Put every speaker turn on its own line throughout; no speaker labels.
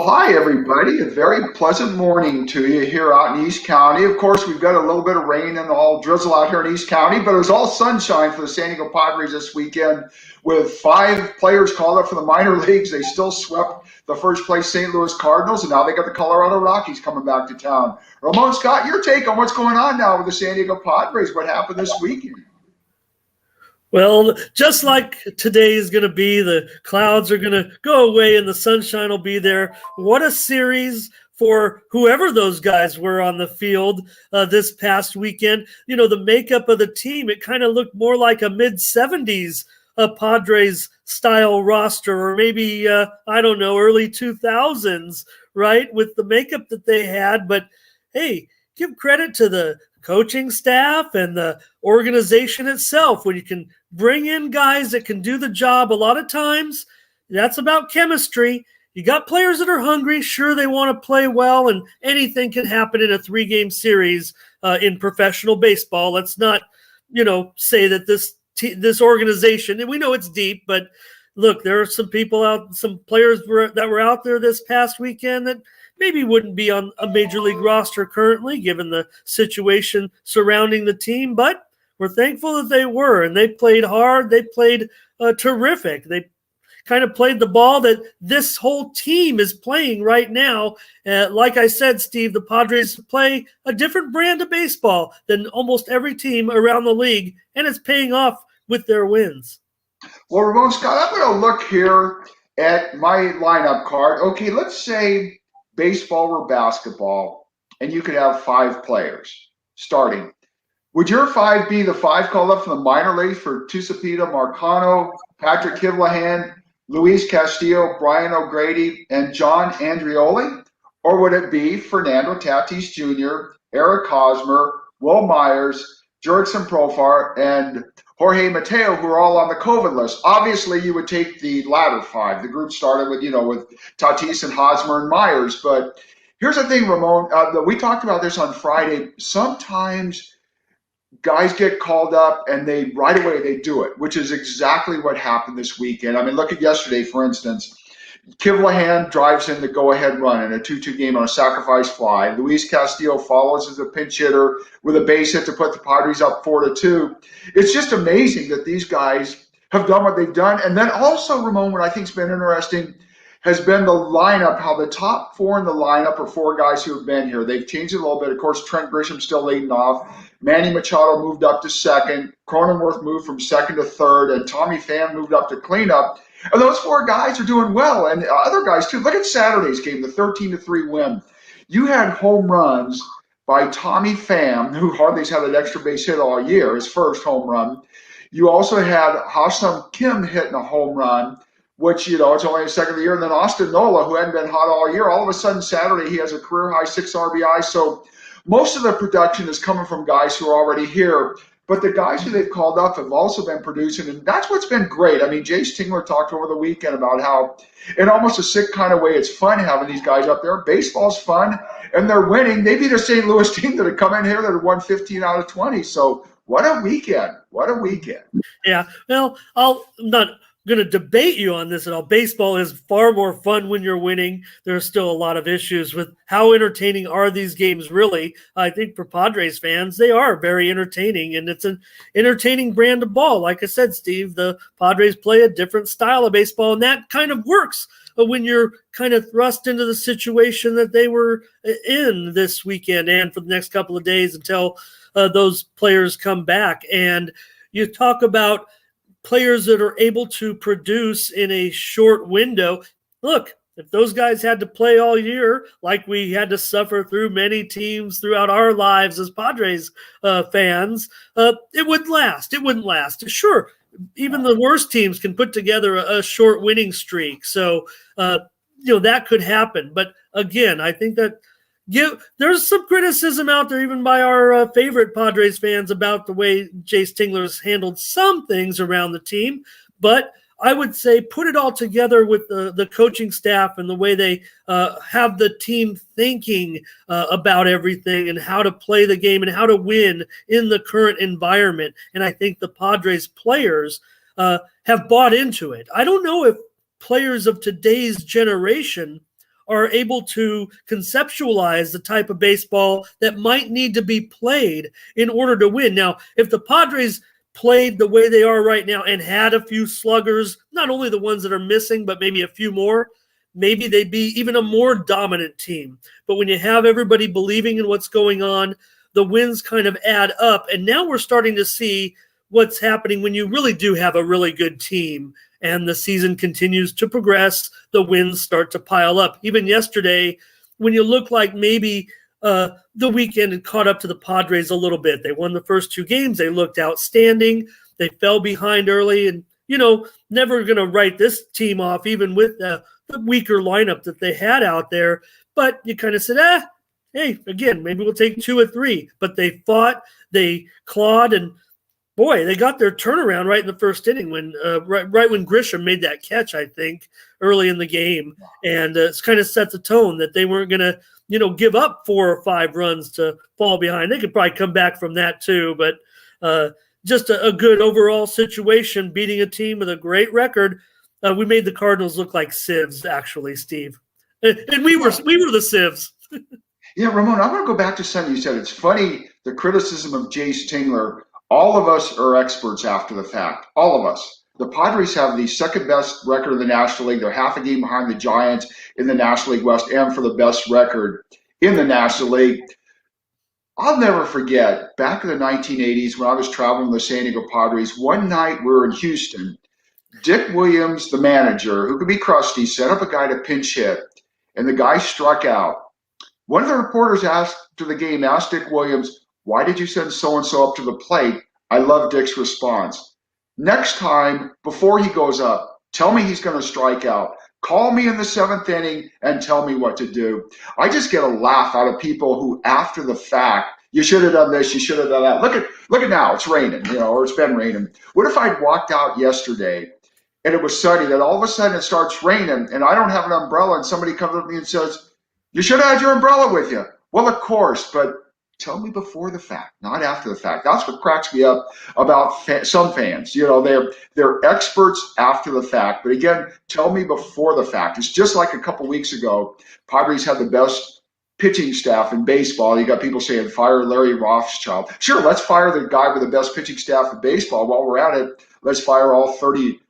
hi, everybody. A very pleasant morning to you here out in East County. Of course, we've got a little bit of rain and all drizzle out here in East County, but it was all sunshine for the San Diego Padres this weekend with 5 players called up for the minor leagues. They still swept the first place St. Louis Cardinals, and now they got the Colorado Rockies coming back to town. Ramon, Scott, your take on what's going on now with the San Diego Padres? What happened this weekend?
Well, just like today is going to be, the clouds are going to go away and the sunshine will be there. What a series for whoever those guys were on the field this past weekend. You know, the makeup of the team, it kind of looked more like a mid-70s Padres style roster, or maybe, I don't know, early 2000s, right, with the makeup that they had. But, hey, give credit to the coaching staff and the organization itself when you can bring in guys that can do the job. A lot of times that's about chemistry. You got players that are hungry. Sure, they want to play well, and anything can happen in a 3-game series in professional baseball. Let's not, say that this organization, and we know it's deep, but look, there are some players that were out there this past weekend that maybe wouldn't be on a major league roster currently, given the situation surrounding the team, but we're thankful that they were, and they played hard. They played terrific. They kind of played the ball that this whole team is playing right now. Like I said, Steve, the Padres play a different brand of baseball than almost every team around the league, and it's paying off with their wins.
Well, Ramon, Scott, I'm going to look here at my lineup card. Okay, let's say baseball or basketball, and you could have 5 players starting. Would your 5 be the 5 called up from the minor leagues for Tucupita Marcano, Patrick Kivlahan, Luis Castillo, Brian O'Grady, and John Andrioli? Or would it be Fernando Tatis Jr., Eric Hosmer, Will Myers, Jurickson Profar, and Jorge Mateo, who are all on the COVID list? Obviously, you would take the latter 5. The group started with, with Tatis and Hosmer and Myers. But here's the thing, Ramon. We talked about this on Friday. Sometimes guys get called up and right away they do it, which is exactly what happened this weekend. I mean, look at yesterday, for instance. Kivlahan drives in the go-ahead run in a 2-2 game on a sacrifice fly. Luis Castillo follows as a pinch hitter with a base hit to put the Padres up 4-2. It's just amazing that these guys have done what they've done. And then also, Ramon, what I think's been interesting has been the lineup, how the top 4 in the lineup are 4 guys who have been here. They've changed it a little bit. Of course, Trent Grisham's still leading off. Manny Machado moved up to second. Cronenworth moved from second to third. And Tommy Pham moved up to cleanup. And those 4 guys are doing well. And other guys, too. Look at Saturday's game, the 13-3 win. You had home runs by Tommy Pham, who hardly has had an extra base hit all year, his first home run. You also had Ha-Seong Kim hitting a home run, which, it's only his second of the year. And then Austin Nola, who hadn't been hot all year, all of a sudden Saturday he has a career-high 6 RBI. So most of the production is coming from guys who are already here. But the guys who they've called up have also been producing, and that's what's been great. I mean, Jace Tingler talked over the weekend about how, in almost a sick kind of way, it's fun having these guys up there. Baseball's fun, and they're winning. They beat a St. Louis team that had come in here that had won 15 out of 20. So what a weekend. What a weekend.
Yeah, well, I'm not going to debate you on this at all. Baseball is far more fun when you're winning. There's still a lot of issues with how entertaining are these games really. I think for Padres fans, they are very entertaining, and it's an entertaining brand of ball. Like I said, Steve, the Padres play a different style of baseball, and that kind of works when you're kind of thrust into the situation that they were in this weekend and for the next couple of days until those players come back. And you talk about players that are able to produce in a short window. Look, if those guys had to play all year, like we had to suffer through many teams throughout our lives as Padres fans, it wouldn't last. It wouldn't last. Sure, even the worst teams can put together a short winning streak. So, that could happen. But again, I think that there's some criticism out there, even by our favorite Padres fans, about the way Jace Tingler's handled some things around the team. But I would say put it all together with the coaching staff and the way they have the team thinking about everything and how to play the game and how to win in the current environment. And I think the Padres players have bought into it. I don't know if players of today's generation are able to conceptualize the type of baseball that might need to be played in order to win. Now, if the Padres played the way they are right now and had a few sluggers, not only the ones that are missing, but maybe a few more, maybe they'd be even a more dominant team. But when you have everybody believing in what's going on, the wins kind of add up. And now we're starting to see what's happening when you really do have a really good team and the season continues to progress, the wins start to pile up. Even yesterday, when you look like maybe the weekend had caught up to the Padres a little bit. They won the first 2 games. They looked outstanding. They fell behind early and, never going to write this team off, even with the weaker lineup that they had out there. But you kind of said, hey, again, maybe we'll take 2 or 3. But they fought, they clawed, and boy, they got their turnaround right in the first inning when right when Grisham made that catch, I think, early in the game. And it's kind of set the tone that they weren't going to, give up 4 or 5 runs to fall behind. They could probably come back from that too. But just a good overall situation, beating a team with a great record. We made the Cardinals look like sieves, actually, Steve. And we were the sieves.
Yeah, Ramon, I want to go back to something you said. It's funny, the criticism of Jace Tingler. All of us are experts after the fact. All of us. The Padres have the second best record in the National League. They're half a game behind the Giants in the National League West and for the best record in the National League. I'll never forget, back in the 1980s when I was traveling with the San Diego Padres, one night we were in Houston. Dick Williams, the manager, who could be crusty, set up a guy to pinch hit, and the guy struck out. One of the reporters after the game asked Dick Williams, "Why did you send so-and-so up to the plate?" I love Dick's response. "Next time, before he goes up, tell me he's going to strike out. Call me in the 7th inning and tell me what to do." I just get a laugh out of people who, after the fact, you should have done this, you should have done that. Look at now, it's raining, or it's been raining. What if I'd walked out yesterday and it was sunny, then all of a sudden it starts raining and I don't have an umbrella and somebody comes up to me and says, "You should have had your umbrella with you." Well, of course, but tell me before the fact, not after the fact. That's what cracks me up about some fans. They're experts after the fact, but again, tell me before the fact. It's just like a couple weeks ago, Padres had the best pitching staff in baseball. You got people saying, fire Larry Rothschild. Sure, let's fire the guy with the best pitching staff in baseball. While we're at it, let's fire all 30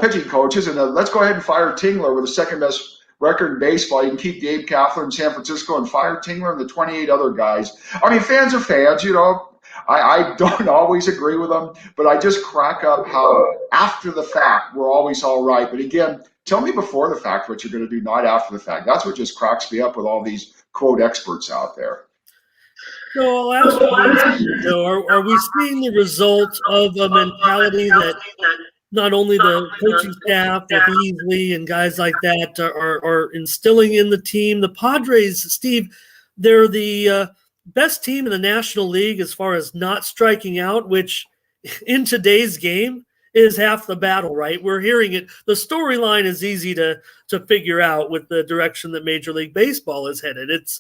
pitching coaches, and let's go ahead and fire Tingler with the second best record in baseball. You can keep Dave Kapler in San Francisco and fire Tingler and the 28 other guys. I mean, fans are fans, I don't always agree with them, but I just crack up how after the fact we're always all right. But again, tell me before the fact what you're going to do, not after the fact. That's what just cracks me up with all these quote experts out there.
So I'll ask you, are we seeing the results of a mentality that not only the coaching staff with Easley and guys like that are instilling in the team? The Padres, Steve, they're the best team in the National League as far as not striking out, which in today's game is half the battle, right? We're hearing it. The storyline is easy to figure out with the direction that Major League Baseball is headed. It's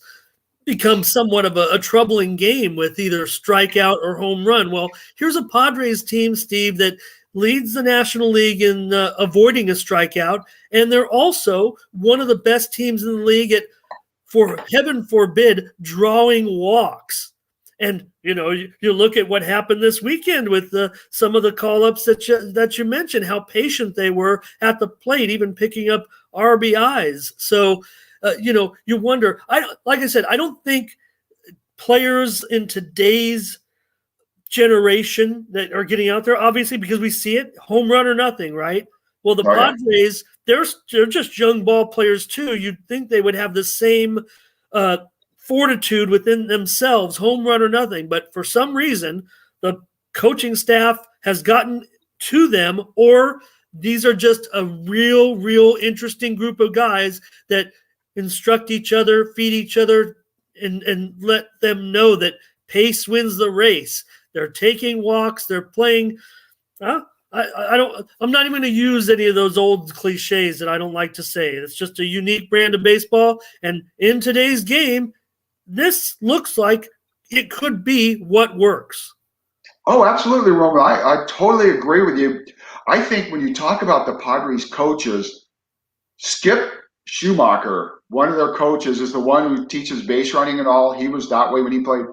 become somewhat of a troubling game with either strikeout or home run. Well, here's a Padres team, Steve, that leads the National League in avoiding a strikeout, and they're also one of the best teams in the league at, for heaven forbid, drawing walks. And you look at what happened this weekend with some of the call-ups that you mentioned, how patient they were at the plate, even picking up RBIs. So you wonder. Like I said, I don't think players in today's generation that are getting out there, obviously, because we see it, home run or nothing, right? Well, the Padres, they're just young ball players too. You'd think they would have the same fortitude within themselves, home run or nothing. But for some reason, the coaching staff has gotten to them, or these are just a real interesting group of guys that instruct each other, feed each other, and let them know that pace wins the race. They're taking walks. They're playing. I'm not even going to use any of those old cliches that I don't like to say. It's just a unique brand of baseball. And in today's game, this looks like it could be what works.
Oh, absolutely, Roman. I totally agree with you. I think when you talk about the Padres coaches, Skip Schumacher, one of their coaches, is the one who teaches base running and all. He was that way when he played.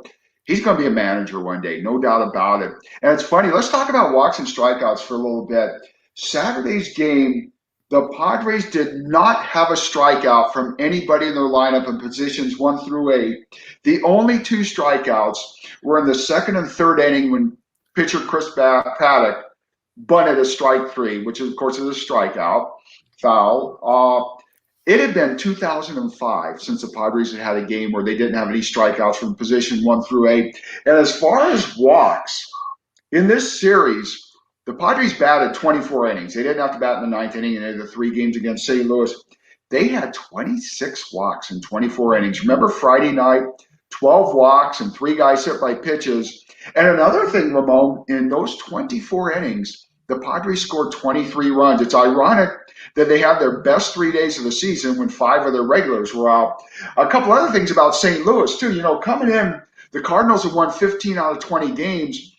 He's going to be a manager one day, no doubt about it. And it's funny. Let's talk about walks and strikeouts for a little bit. Saturday's game, the Padres did not have a strikeout from anybody in their lineup in positions 1 through 8. The only 2 strikeouts were in the second and third inning when pitcher Chris Paddock bunted a strike 3, which of course is a strikeout foul. It had been 2005 since the Padres had had a game where they didn't have any strikeouts from position 1 through 8. And as far as walks, in this series, the Padres batted 24 innings. They didn't have to bat in the 9th inning in the 3 games against St. Louis. They had 26 walks in 24 innings. Remember Friday night, 12 walks and 3 guys hit by pitches. And another thing, Ramon, in those 24 innings, the Padres scored 23 runs. It's ironic that they had their best 3 days of the season when 5 of their regulars were out. A couple other things about St. Louis, too. You know, coming in, the Cardinals have won 15 out of 20 games.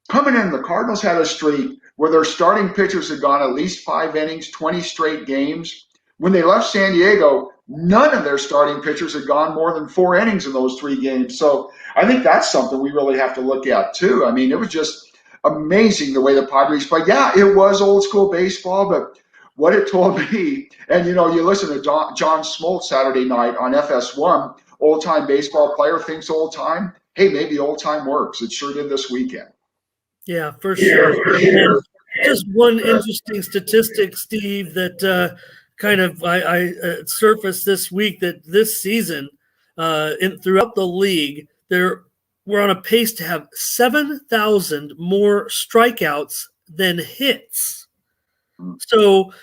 Coming in, the Cardinals had a streak where their starting pitchers had gone at least 5 innings, 20 straight games. When they left San Diego, none of their starting pitchers had gone more than 4 innings in those 3 games. So I think that's something we really have to look at, too. I mean, it was just amazing the way the Padres played. Yeah, it was old school baseball, but what it told me, and you know, you listen to John Smoltz Saturday night on FS1, old time baseball player thinks old time. Hey, maybe old time works. It sure did this weekend.
Yeah, for sure. And just one interesting statistic, Steve, that I surfaced this week, that this season, throughout the league, we're on a pace to have 7,000 more strikeouts than hits. So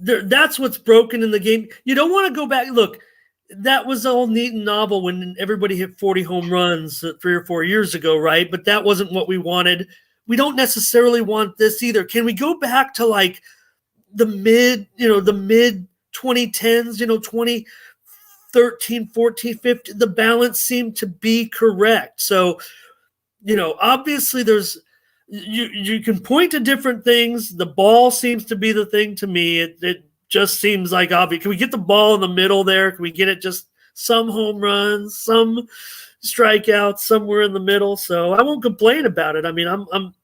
that's what's broken in the game. You don't want to go back. Look, that was all neat and novel when everybody hit 40 home runs 3 or 4 years ago, right? But that wasn't what we wanted. We don't necessarily want this either. Can we go back to like the mid 2010s, 2013, 14, 15? The balance seemed to be correct. So, obviously there's you can point to different things. The ball seems to be the thing to me. It just seems like obvious. Can we get the ball in the middle there? Can we get it just some home runs, some strikeouts, somewhere in the middle? So I won't complain about it. I mean, I'm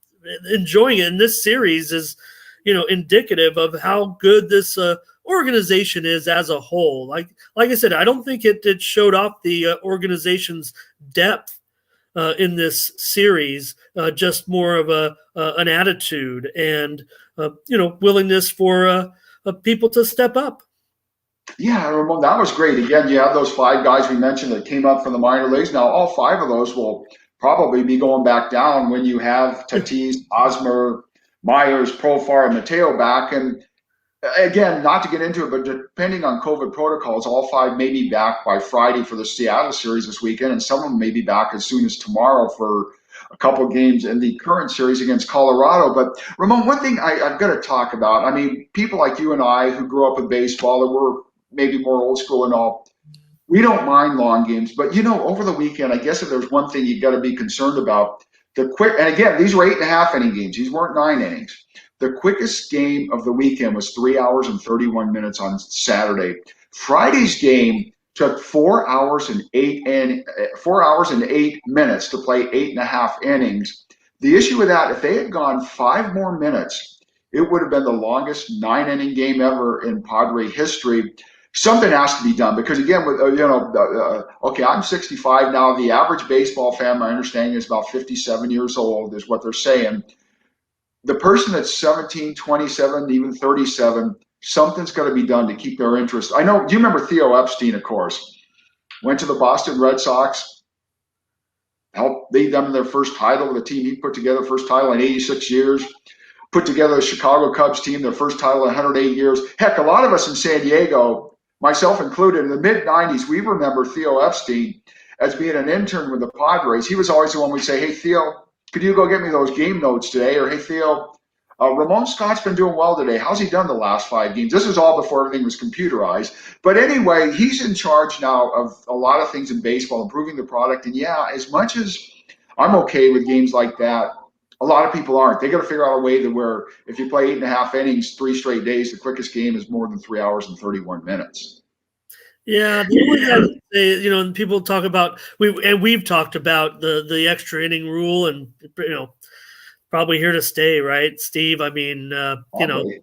enjoying it. And this series is, indicative of how good this organization is as a whole. Like I said, I don't think it showed off the organization's depth in this series, just more of an attitude and willingness for people to step up.
Yeah, Ramon, that was great. Again, you have those 5 guys we mentioned that came up from the minor leagues. Now, all 5 of those will probably be going back down when you have Tatis, Hosmer, Myers, Profar, and Mateo back. And again, not to get into it, but depending on COVID protocols, all 5 may be back by Friday for the Seattle series this weekend, and some of them may be back as soon as tomorrow for a couple of games in the current series against Colorado. But Ramon, one thing I've got to talk about, I mean, people like you and I who grew up with baseball and were maybe more old school and all, we don't mind long games. But, over the weekend, I guess if there's one thing you've got to be concerned about, and again, these were 8.5 inning games. These weren't 9 innings. The quickest game of the weekend was 3 hours and 31 minutes on Saturday. Friday's game took 4 hours and 8 minutes to play 8.5 innings. The issue with that, if they had gone 5 more minutes, it would have been the longest 9-inning game ever in Padre history. Something has to be done because, again, with okay, I'm 65 now. The average baseball fan, my understanding, is about 57 years old, is what they're saying. The person that's 17, 27, even 37, something's got to be done to keep their interest. I know, do you remember Theo Epstein, of course? Went to the Boston Red Sox, helped lead them to their first title with a team he put together, first title in 86 years. Put together the Chicago Cubs team, their first title in 108 years. Heck, a lot of us in San Diego, myself included, in the mid-'90s, we remember Theo Epstein as being an intern with the Padres. He was always the one we'd say, hey, Theo, could you go get me those game notes today? Or, hey, Theo, Ramon Scott's been doing well today. How's he done the last 5 games? This was all before everything was computerized. But anyway, he's in charge now of a lot of things in baseball, improving the product. And, yeah, as much as I'm okay with games like that, a lot of people aren't. They got to figure out a way to where if you play 8.5 innings, 3 straight days, the quickest game is more than 3 hours and 31 minutes.
Yeah, the only thing I would say, and people talk about we've talked about the extra inning rule, and probably here to stay, right, Steve? I mean,
Probably.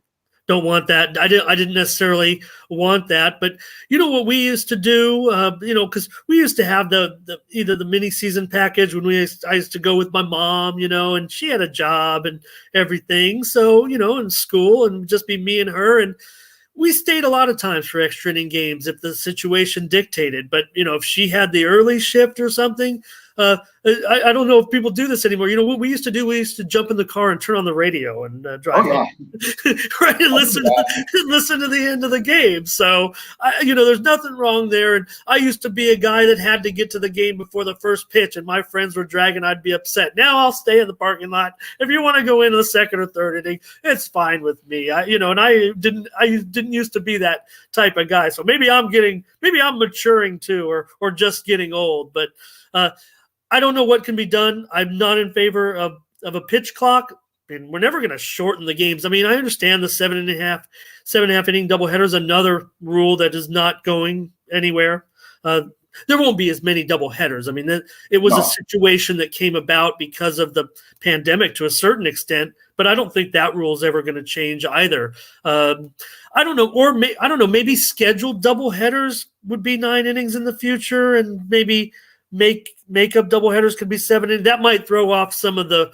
don't want that. I didn't necessarily want that, but what we used to do, because we used to have the either the mini season package when I used to go with my mom, and she had a job and everything, so in school, and just be me and her, and we stayed a lot of times for extra inning games if the situation dictated. But if she had the early shift or something, I don't know if people do this anymore. What we used to do? We used to jump in the car and turn on the radio and drive
Oh, yeah.
home, right, and listen to the end of the game. So there's nothing wrong there. And I used to be a guy that had to get to the game before the first pitch, and my friends were dragging. I'd be upset. Now I'll stay in the parking lot. If you want to go into the second or third inning, it's fine with me. I didn't used to be that type of guy. So maybe I'm maturing too, or just getting old. But I don't know what can be done. I'm not in favor of a pitch clock, and we're never going to shorten the games. I mean, I understand the seven and a half inning doubleheader is another rule that is not going anywhere. There won't be as many doubleheaders. I mean, it was a situation that came about because of the pandemic to a certain extent, but I don't think that rule is ever going to change either. I don't know, I don't know. Maybe scheduled doubleheaders would be 9 innings in the future, and maybe make-up doubleheaders could be 7 innings. That might throw off some of the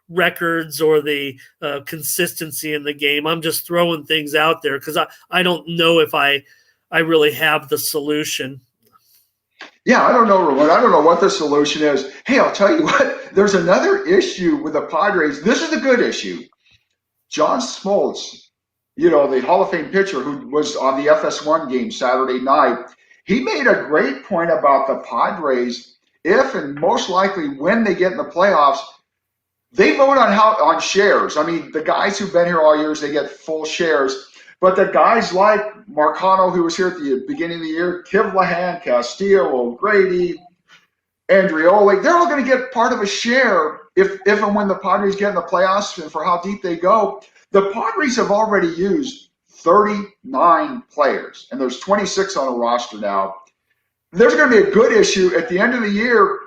records or the consistency in the game. I'm just throwing things out there because I don't know if I really have the solution.
Yeah, I don't know, Ramon. I don't know what the solution is. Hey, I'll tell you what. There's another issue with the Padres. This is a good issue. John Smoltz, the Hall of Fame pitcher who was on the FS1 game Saturday night, he made a great point about the Padres. If and most likely when they get in the playoffs, they vote on shares. I mean, the guys who've been here all years, they get full shares. But the guys like Marcano, who was here at the beginning of the year, Kivlahan, Castillo, O'Grady, Andrioli, they're all going to get part of a share if and when the Padres get in the playoffs and for how deep they go. The Padres have already used 39 players, and there's 26 on a roster now. There's going to be a good issue at the end of the year.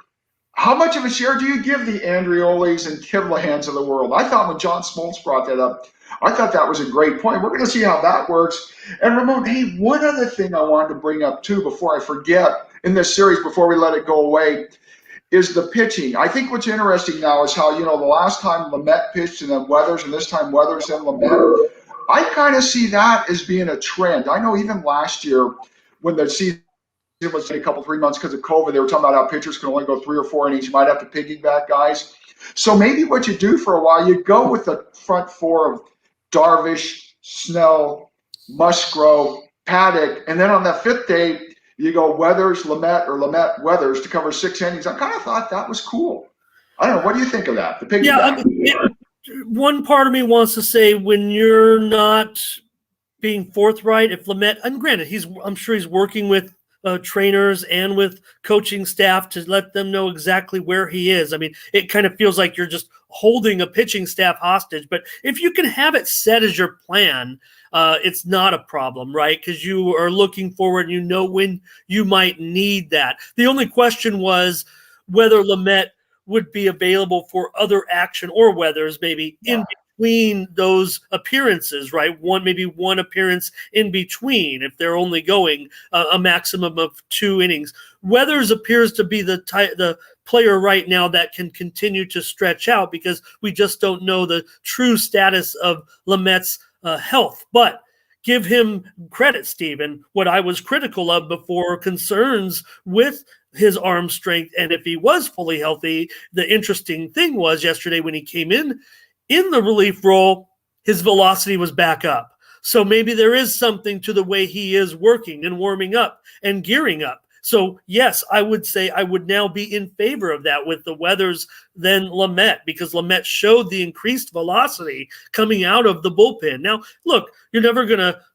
How much of a share do you give the Andriolis and Kivlahans of the world? I thought when John Smoltz brought that up, I thought that was a great point. We're going to see how that works. And Ramon, hey, one other thing I wanted to bring up too before I forget in this series, before we let it go away, is the pitching. I think what's interesting now is how, the last time Lamet pitched and then Weathers, and this time Weathers and Lamet. I kind of see that as being a trend. I know even last year when the season was a couple, 3 months because of COVID, they were talking about how pitchers can only go 3 or 4 innings. You might have to piggyback guys. So maybe what you do for a while, you go with the front four of Darvish, Snell, Musgrove, Paddock, and then on that 5th day, you go Weathers, Lamet, or Lamet, Weathers to cover 6 innings. I kind of thought that was cool. I don't know. What do you think of that? The piggyback.
Yeah, one part of me wants to say when you're not being forthright, if Lamet, and granted, I'm sure he's working with trainers and with coaching staff to let them know exactly where he is. I mean, it kind of feels like you're just holding a pitching staff hostage. But if you can have it set as your plan, it's not a problem, right? Because you are looking forward and when you might need that. The only question was whether Lamet would be available for other action, or Weathers maybe in between those appearances, right? Maybe one appearance in between if they're only going a maximum of 2 innings. Weathers appears to be the player right now that can continue to stretch out because we just don't know the true status of Lamet's health. But give him credit, Stephen. What I was critical of before, concerns with his arm strength, and if he was fully healthy, the interesting thing was yesterday when he came in the relief role, his velocity was back up. So maybe there is something to the way he is working and warming up and gearing up. So yes, I would say I would now be in favor of that with the Weathers than Lamet, because Lamet showed the increased velocity coming out of the bullpen. Now, look, you're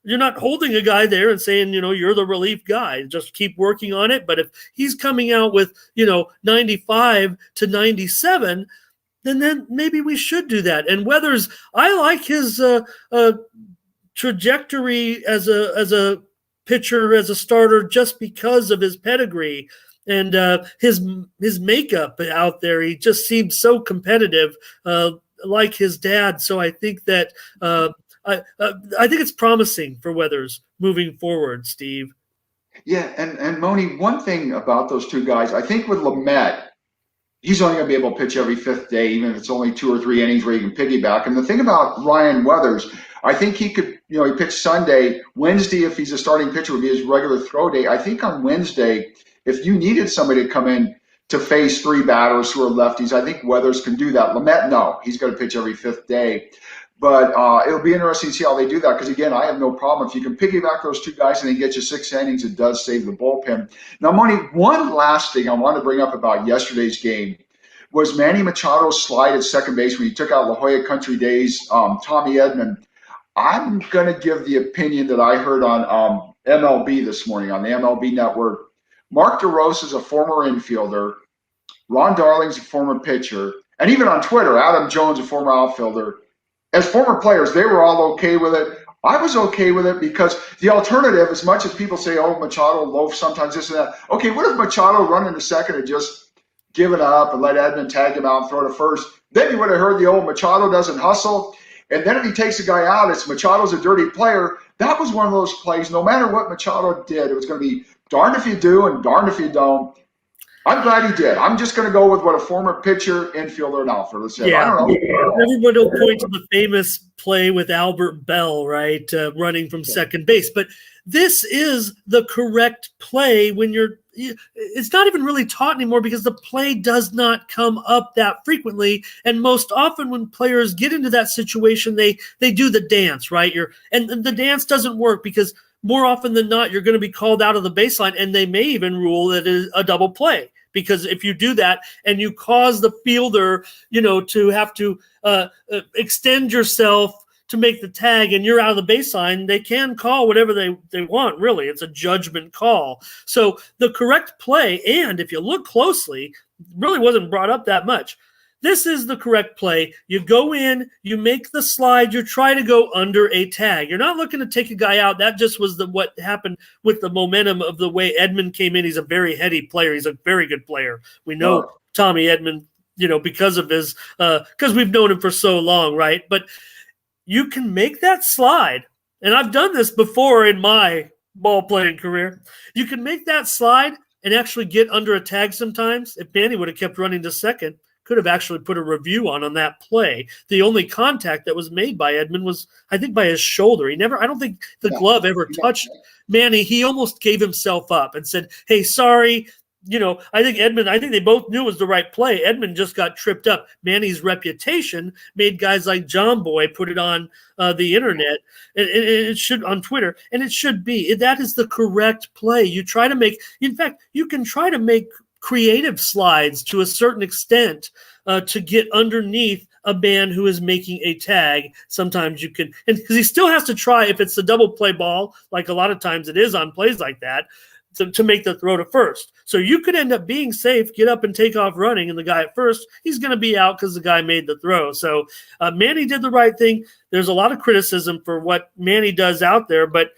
not holding a guy there and saying, you're the relief guy. Just keep working on it. But if he's coming out with, 95 to 97, then maybe we should do that. And Weathers, I like his trajectory as a pitcher as a starter just because of his pedigree and his makeup out there. He just seems so competitive, like his dad. So I think that I think it's promising for Weathers moving forward, Steve.
Yeah, and Moni, one thing about those two guys, I think with Lamet, he's only going to be able to pitch every fifth day, even if it's only 2 or 3 innings where you can piggyback. And the thing about Ryan Weathers, I think he could, he pitched Sunday. Wednesday, if he's a starting pitcher, would be his regular throw day. I think on Wednesday, if you needed somebody to come in to face 3 batters who are lefties, I think Weathers can do that. Lamet, no, he's going to pitch every fifth day. But it'll be interesting to see how they do that because, again, I have no problem. If you can piggyback those 2 guys and they get you 6 innings, it does save the bullpen. Now, Moni, one last thing I want to bring up about yesterday's game was Manny Machado's slide at second base when he took out La Jolla Country Days, Tommy Edman. I'm going to give the opinion that I heard on MLB this morning, on the MLB network. Mark DeRosa is a former infielder. Ron Darling's a former pitcher. And even on Twitter, Adam Jones, a former outfielder. As former players, they were all okay with it. I was okay with it because the alternative, as much as people say, oh, Machado loafs sometimes, this and that. Okay, what if Machado run into second and just give it up and let Edman tag him out and throw to first? Then you would have heard the old Machado doesn't hustle. And then if he takes a guy out, it's Machado's a dirty player. That was one of those plays. No matter what Machado did, it was going to be darned if you do and darned if you don't. I'm glad he did. I'm just going to go with what a former pitcher, infielder, and outfielder said.
Yeah.
I don't know.
Everybody will point to the famous play with Albert Bell, right, running from second base. But this is the correct play when it's not even really taught anymore because the play does not come up that frequently. And most often when players get into that situation, they do the dance, right? And the dance doesn't work because more often than not, you're going to be called out of the baseline, and they may even rule that it is a double play. Because if you do that and you cause the fielder, to have to extend yourself to make the tag and you're out of the baseline, they can call whatever they want, really. It's a judgment call. So the correct play, and if you look closely, really wasn't brought up that much. This is the correct play. You go in, you make the slide, you try to go under a tag. You're not looking to take a guy out. That just was what happened with the momentum of the way Edman came in. He's a very heady player. He's a very good player. We know Tommy Edman, because of his because we've known him for so long, right? But you can make that slide, and I've done this before in my ball playing career. You can make that slide and actually get under a tag sometimes. If Manny would have kept running to second, could have actually put a review on that play. The only contact that was made by Edman was, I think, by his shoulder. I don't think the glove ever touched Manny. He almost gave himself up and said, hey, sorry. I think they both knew it was the right play. Edman just got tripped up. Manny's reputation made guys like John Boy put it on the internet. It should on Twitter, and it should be. That is the correct play. You can try to make creative slides to a certain extent to get underneath a man who is making a tag. Sometimes you can, and because he still has to try, if it's a double play ball, like a lot of times it is on plays like that, to make the throw to first. So you could end up being safe, get up and take off running, and the guy at first, he's going to be out because the guy made the throw. So Manny did the right thing. There's a lot of criticism for what Manny does out there, but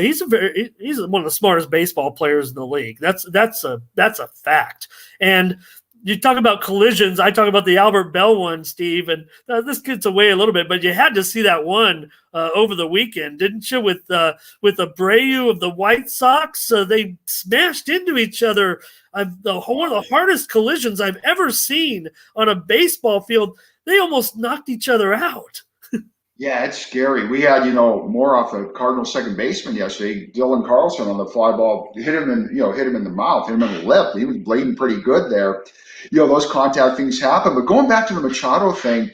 he's one of the smartest baseball players in the league. That's a fact. And you talk about collisions. I talk about the Albert Bell one, Steve, and this gets away a little bit, but you had to see that one over the weekend, didn't you? With Abreu of the White Sox, they smashed into each other. One of the hardest collisions I've ever seen on a baseball field. They almost knocked each other out.
Yeah, it's scary. We had, more off the Cardinals second baseman yesterday. Dylan Carlson on the fly ball hit him in the mouth, hit him in the lip. He was bleeding pretty good there. Those contact things happen. But going back to the Machado thing,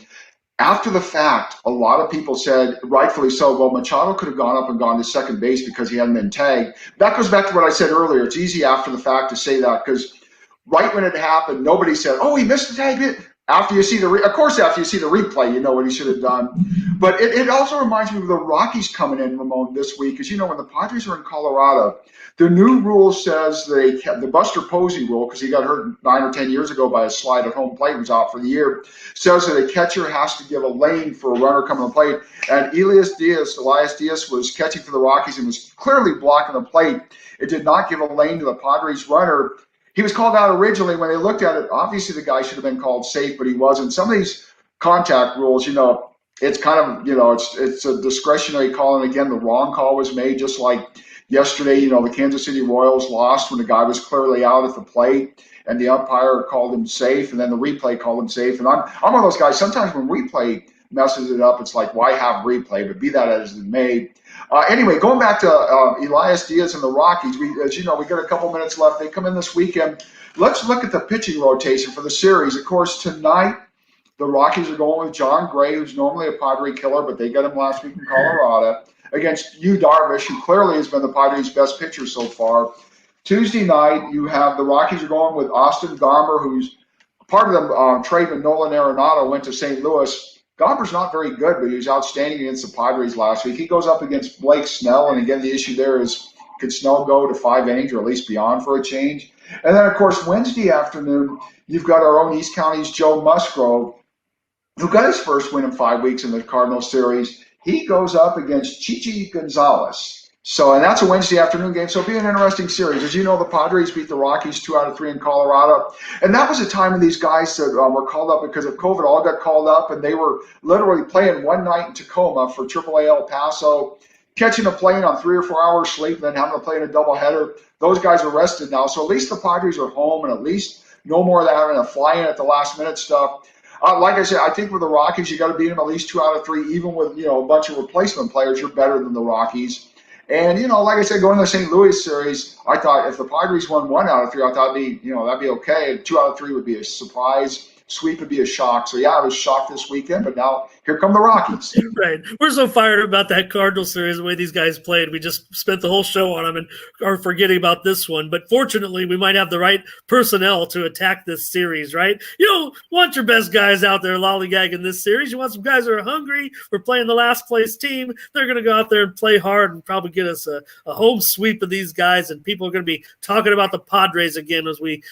after the fact, a lot of people said, rightfully so, well, Machado could have gone up and gone to second base because he hadn't been tagged. That goes back to what I said earlier. It's easy after the fact to say that because right when it happened, nobody said, oh, he missed the tag. After you see of course, after you see the replay, you know what he should have done. But it also reminds me of the Rockies coming in, Ramon, this week. Because, when the Padres are in Colorado, the new rule says they kept the Buster Posey rule, because he got hurt 9 or 10 years ago by a slide at home plate, was out for the year, says that a catcher has to give a lane for a runner coming to the plate. And Elias Diaz was catching for the Rockies and was clearly blocking the plate. It did not give a lane to the Padres runner. He was called out originally. When they looked at it, obviously the guy should have been called safe, but he wasn't. Some of these contact rules, it's kind of, it's a discretionary call. And again, the wrong call was made, just like yesterday, the Kansas City Royals lost when the guy was clearly out at the plate and the umpire called him safe, and then the replay called him safe. And I'm one of those guys, sometimes when replay messes it up, it's like, why have replay? But be that as it may. Anyway, going back to Elias Diaz and the Rockies, as you know, we got a couple minutes left. They come in this weekend. Let's look at the pitching rotation for the series. Of course, tonight, the Rockies are going with John Gray, who's normally a Padre killer, but they got him last week in Colorado, against Yu Darvish, who clearly has been the Padres' best pitcher so far. Tuesday night, you have the Rockies are going with Austin Garber, who's part of the trade when Nolan Arenado went to St. Louis. Garber's not very good, but he was outstanding against the Padres last week. He goes up against Blake Snell, and again, the issue there is, could Snell go to 5 innings or at least beyond for a change? And then, of course, Wednesday afternoon, you've got our own East County's Joe Musgrove, who got his first win in 5 weeks in the Cardinals series. He goes up against Chichi Gonzalez. And that's a Wednesday afternoon game, so it'll be an interesting series. As you know, the Padres beat the Rockies 2 out of 3 in Colorado. And that was a time when these guys that were called up because of COVID all got called up, and they were literally playing one night in Tacoma for AAA El Paso, catching a plane on 3 or 4 hours sleep, and then having to play in a doubleheader. Those guys are rested now, so at least the Padres are home, and at least no more of that having to fly in at the last minute stuff. Like I said, I think with the Rockies, you got to beat them at least 2 out of 3, even with a bunch of replacement players. You're better than the Rockies. And, like I said, going to the St. Louis series, I thought if the Padres won 1 out of 3, I thought that'd be okay. 2 out of 3 would be a surprise. Sweep would be a shock. So, yeah, I was shocked this weekend, but now here come the Rockies.
Right. We're so fired about that Cardinal series, the way these guys played. We just spent the whole show on them and are forgetting about this one. But fortunately, we might have the right personnel to attack this series, right? You don't want your best guys out there lollygagging this series. You want some guys that are hungry. We're playing the last place team. They're going to go out there and play hard and probably get us a home sweep of these guys. And people are going to be talking about the Padres again as we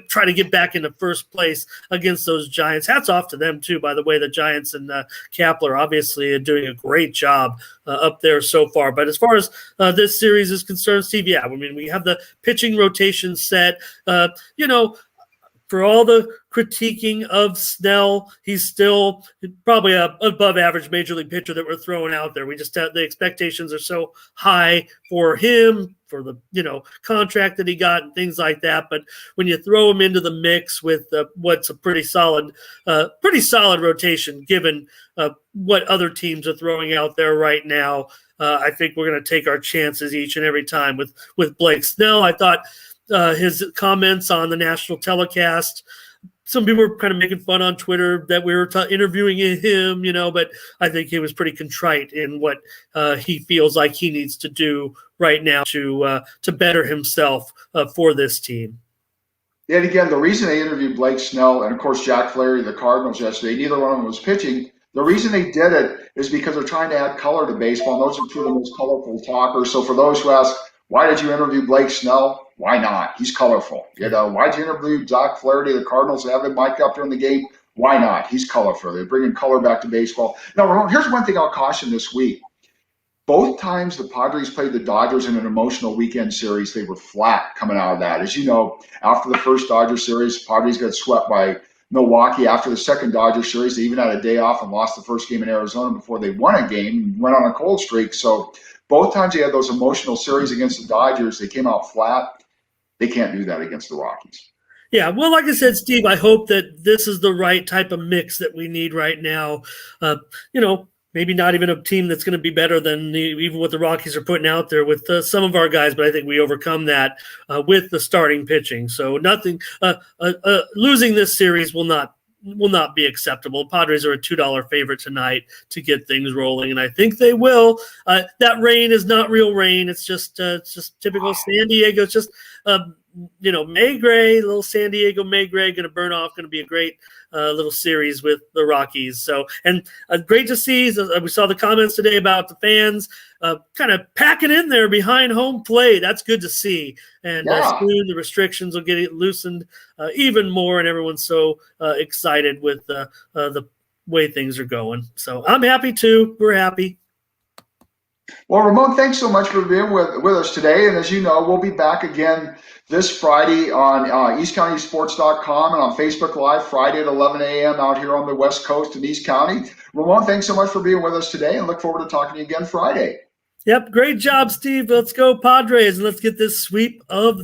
try to get back into first place against those Giants. Hats off to them, too, by the way. The Giants and Kapler obviously are doing a great job up there so far. But as far as this series is concerned, Steve, yeah, I mean, we have the pitching rotation set. For all the critiquing of Snell, he's still probably a above average major league pitcher that we're throwing out there. We just have the expectations are so high for him, for the contract that he got and things like that. But when you throw him into the mix with what's a pretty solid rotation, given what other teams are throwing out there right now, I think we're going to take our chances each and every time with Blake Snell. I thought his comments on the national telecast, some people were kind of making fun on Twitter that we were interviewing him, but I think he was pretty contrite in what he feels like he needs to do right now to better himself for this team.
And again, the reason they interviewed Blake Snell and, of course, Jack Flaherty, the Cardinals yesterday, neither one of them was pitching. The reason they did it is because they're trying to add color to baseball. And those are two of the most colorful talkers. So for those who ask, why did you interview Blake Snell? Why not? He's colorful. Why did you interview Jack Flaherty, the Cardinals, and have him mic up during the game? Why not? He's colorful. They're bringing color back to baseball. Now, Ramon, here's one thing I'll caution this week. Both times the Padres played the Dodgers in an emotional weekend series, they were flat coming out of that. As you know, after the first Dodger series, Padres got swept by Milwaukee. After the second Dodger series, they even had a day off and lost the first game in Arizona before they won a game and went on a cold streak. So both times they had those emotional series against the Dodgers, they came out flat. They can't do that against the Rockies.
Yeah, well, like I said, Steve, I hope that this is the right type of mix that we need right now. Maybe not even a team that's going to be better than even what the Rockies are putting out there with some of our guys, but I think we overcome that with the starting pitching. So nothing. Losing this series will not be acceptable. Padres are a $2 favorite tonight to get things rolling, and I think they will. That rain is not real rain. It's just typical San Diego. It's just May Gray, little San Diego May Gray, going to burn off. Going to be a great little series with the Rockies. So, and great to see. We saw the comments today about the fans kind of packing in there behind home plate. That's good to see. And soon the restrictions will get loosened even more, and everyone's so excited with the way things are going. So I'm happy too. We're happy.
Well, Ramon, thanks so much for being with us today. And as you know, we'll be back again this Friday on eastcountysports.com and on Facebook Live Friday at 11 a.m. out here on the West Coast in East County. Ramon, thanks so much for being with us today, and look forward to talking to you again Friday.
Yep, great job, Steve. Let's go Padres, and let's get this sweep of